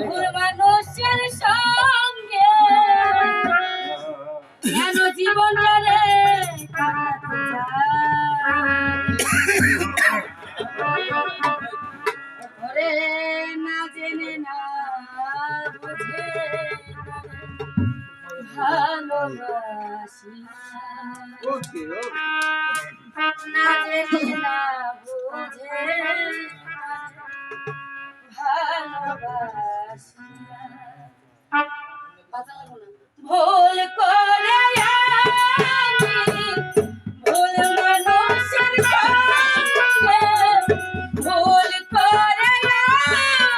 ভুল মানুষের সঙ্গে কেন জীবনটা রে কাটাতে যায়? ওরে না জেনে না বুঝে ভালোবাসি না জেনে না বুঝে ভালোবাসি ভুল করে আমি ভুল মানুষের সঙ্গে ভুল করে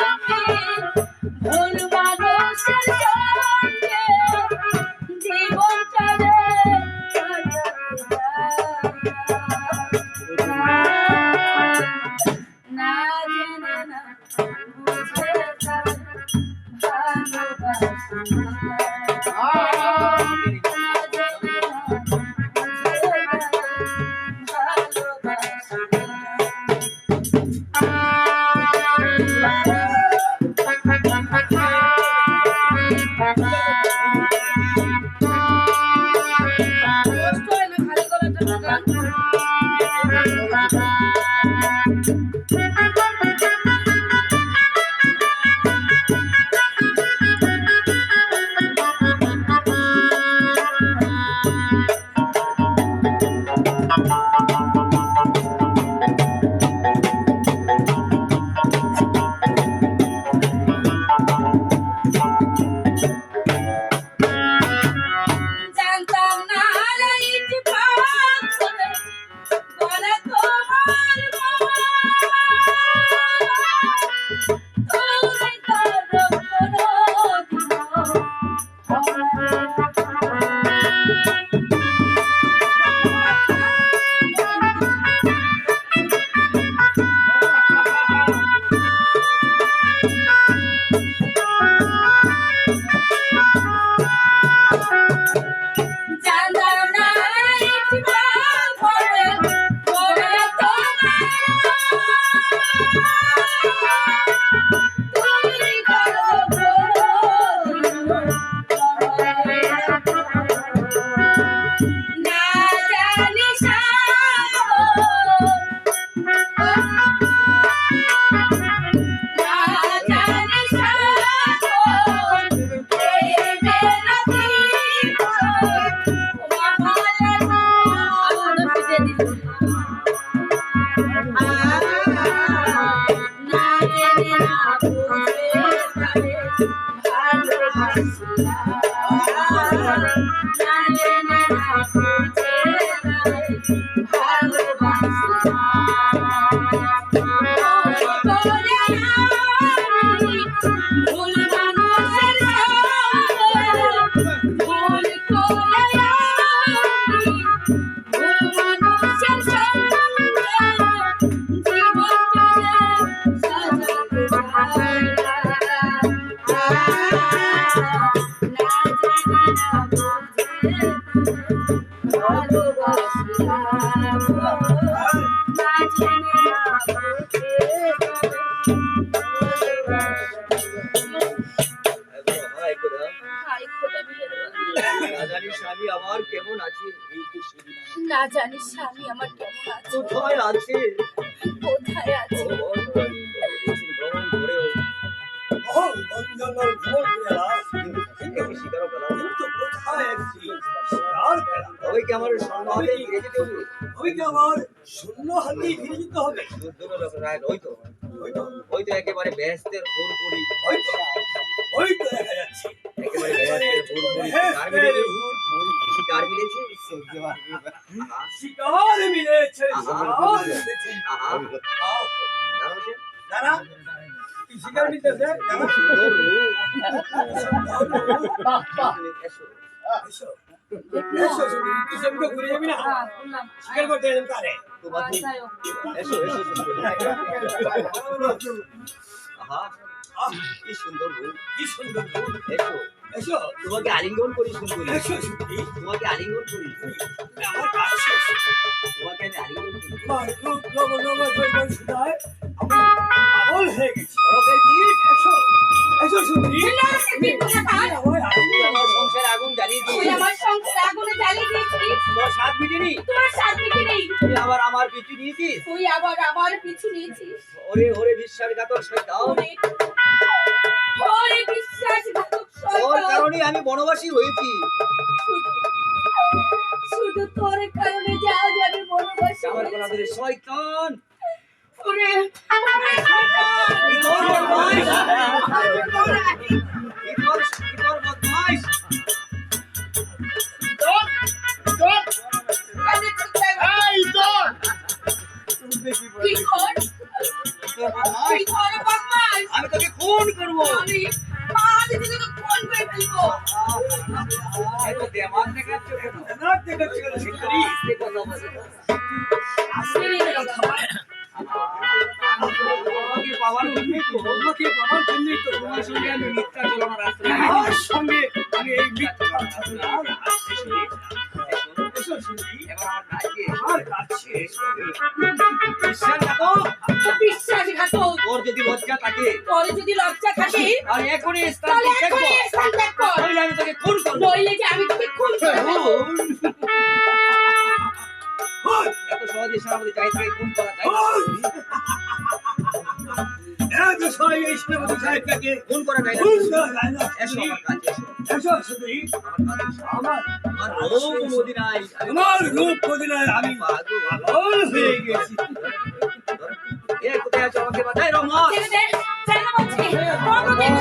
আমি ভুল মানুষের সঙ্গে জীবন চলে না জেনে না বুঝে না জানিস স্বামী আমার কেমন আছে? কোথায় আছে? কোথায় আছে? শূন্য হাতে ফিরে যেতে হবে। ওই তো একেবারে ব্যস্তের হুড়কুড়ি, ওই তো দেখা যাচ্ছে একেবারে ব্যস্তের হুড়কুড়ি। শিকার মিলেছে, শিকার মিলেছে, দাঁড়া কি শিকার মিলতেছে? ঘুরে যাবি না শিকার করতে কারে? এসো এসো, কি সুন্দর রূপ, কি সুন্দর রূপ। এসো এসো, তোমাকে আলিঙ্গন করি সুন্দরী। এসো তোমাকে আলিঙ্গন করি, আমার কাছে তোমাকে আমি আলিঙ্গন করি। রূপ নব নব জৈবন সুধায় আমি পাগল হয়ে গেছি। রকের কীট, এসো এসো সুন্দরী। নরকের পিঠ কোথাকার। তুই আমার সংসারে আগুন জ্বালিয়ে তুই দিয়েছিস। আমার সংসারে আগুনে জ্বালিয়ে দিয়েছিস। তোর স্বাদ মিটেনি। তোমার শান্তি নেই। তুই আবার আমার পিছু নিয়েছিস। তুই আবার আমার পিছু নিয়েছিস। ওরে ওরে বিশ্বাসঘাতক শয়তান, ওরে ওরে বিশ্বাসঘাতক তোর শয়তান। কারণে আমি বনবাসী হয়েছি। শুধু শুধু তোর কারণে যা যাবে বনবাসী আমার হয়েছে। কোনাদের শয়তান, ওরে ওরে শয়তান। কি তোর বদমাইশ, ওরে কি তোর বদমাইশ। আরে কোথায় এই তোর। কি কর তোর বদমাইশ। তুই কর বদমাস। আমি তোকে খুন করবো। আমি তোকে ফোন করে ফেলবো। এত দেমাগ দেখাচ্ছ কেন? না দেখাচ্ছি কেন সুন্দরী? আস্তে কথা বলো। তোমাকে পাওয়ার জন্যই তো, তোমাকে বাবার জন্যই তো তোমার সঙ্গে আমি মিথ্যা চলবার রাস্তায় আমার সঙ্গে আমি এই মিথ্যা ছাড়লাম। এসো সুন্দরী। এবার আমার কাছে আমার কাছে এসো। বিশ্বাসঘাতক, বিশ্বাসঘাতক। তোর যদি লজ্জা থাকে তোর যদি লজ্জা থাকে আর এখনই স্থান তাহলে ত্যাগ কর। এখনই স্থান ত্যাগ কর। নইলে আমি তোকে খুন করবো। নইলে যে আমি তোকে খুন করে ফেলবো। এত সহজে সেনাপতি চাই থেকে খুন করা যায় না। এত সবাই এই সেনাপতি সাহেবটাকে খুন করা যায় না। খুন করা যায় না। এসো আমার কাছে, এসো এসো সুন্দরী। আমার কাছে। আমার আমার রোগ মদিনায় আমি তোমার রূপ মদিনায় আমি পাগল। পাগল হয়ে গেছি। এ কোথায় আছো? আমাকে বাঁচাই রহমান। ছেড়ে দে, ছেড়ে দে বলছি। কোনোদিন